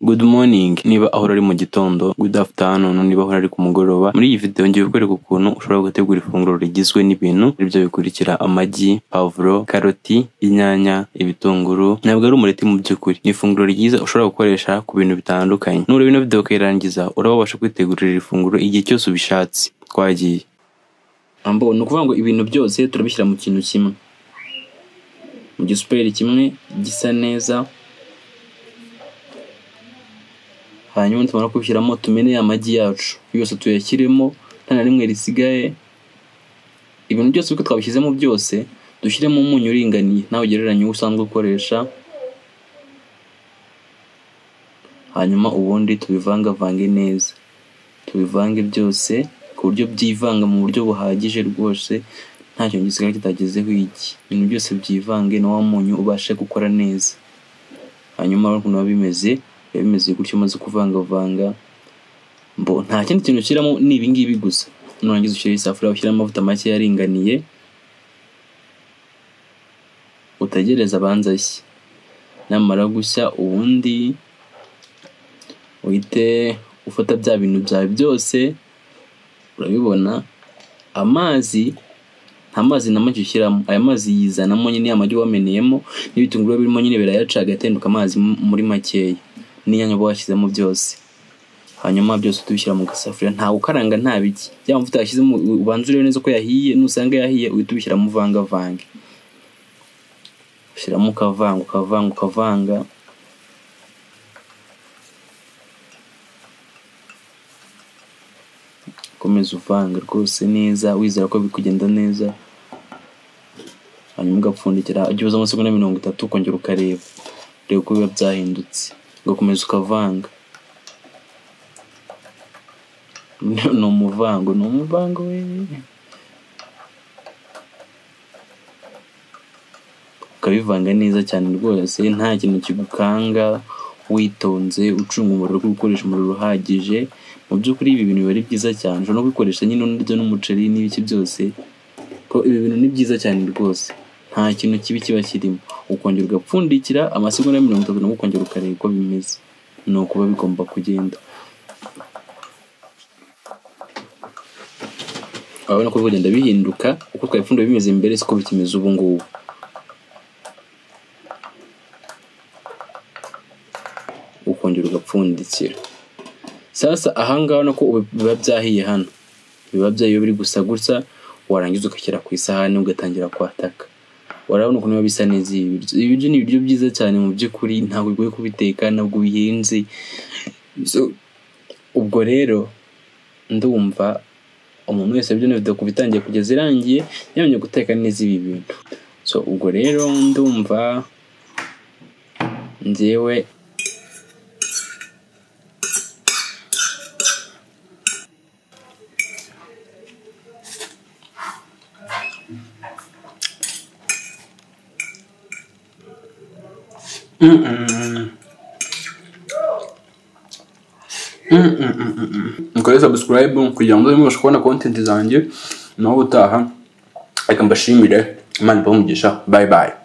Good morning niba aho ari mu gitondo, good afternoon niba aho ari ku mugoroba. Muri iyi video ngiye kukwereka ukuntu ushobora gutegura ifunguro rigizwe n'ibintu ibyo bikurikira: amagi, pavuro, karoti, inyanya, ibitunguru. Ntabwo ari umureti mu by'ukuri, ni ifunguro ryiza ushobora gukoresha ku bintu bitandukanye. Nureba ino video ukayirangiza urabasha kwitegurira ifunguro igihe cyose ubishatse. Twagiye. Ni ukuvuga ngo ibintu byose turabishyira mu kintu kimwe, mu gisuperi kimwe gisa neza. Hanyuma tumara kubishyiramo tumene amagi yacu yose tuyashyiremo, nta na rimwe risigaye. Ibintu byose uko twabishyizemo byose dushyiremo umunyu uringaniye, nawe ugereranya usanzwe ukoresha. Hanyuma ubundi tubivangavange neza, tubivange byose ku buryo byivanga mu buryo buhagije rwose, nta kintu gisigara kitagezeho iki. Ibintu byose byivange na wa munyu ubashe gukora neza. Hanyuma ukuntu bimeze gutyo umaze kuvangavanga, nta kindi kintu ushyiramo, ni ibi ngibi gusa. Nurangiza ushyira isafuriya, ushyiramo amavuta make yaringaniye, utegereza abanza ashye. Namara gushya ubundi uhite ufata bya bintu byawe byose. Urabibona amazi, nta mazi na make ushyiramo, aya mazi yizanamo nyine amagi wameneyemo, n'ibitunguru birimo nyine birayaca agatenduka amazi muri makeya, n'inyanya washyizemo byose. Hanyuma byose tubishyira mu gasafuriya, nta ukaranga nta biki. Ya mavuta yashyizemo ubanza urebe neza ko yahiye, nusanga yahiye uhita ubishyiramo uvangavange, ushyiramo ukavanga. Komeza uvanga rwose neza, wizera ko bikugenda neza. Hanyuma ugapfundikira, ujye uza amasegonda 30 ukongera ukareba uko biba byahindutse, ugakomeza ukavanga. Ni umuvango we. Ukabivanga neza cyane rwose, nta kintu kigukanga, witonze ucunga umuriro, gukoresha umuriro uhagije. Mu by'ukuri ibi bintu biba ari byiza cyane, ushobora no kubikoresha nyine unarya n'umuceri n'ibiki byose, ko ibi bintu ni byiza cyane rwose, nta kintu kibi kiba kirimo. Ukongera ugapfundikira amasegonda 30 nabwo ukongera ukareba uko bimeze. Ni ukuba bigomba kugenda. Urabona ko bigenda bihinduka, uko twabipfunduye bimeze mbere siko bikimeze ubu ngubu. Ukongera ugapfundikira. Sasa ahangaho nako biba byahiye, hano biba byahiye biri gusa gutya, warangiza ugashyira ku isahani ugatangira kwataka. Urabona ukuntu biba bisa neza. Ibiryo ni ibiryo byiza cyane mu by'ukuri, ntabwo bigoye kubiteka, ntabwo bihenze. Ubwo rero ndumva umuntu wese ibyo video kubitangiye kugeza irangiye yamenye guteka neza ibi bintu. Ubwo rero ndumva njyewe mukore subscribe kugira ngo mubashe kubona content zanjye. Naho utaha reka mbashimire, Imana ibahe umugisha. Bye bye.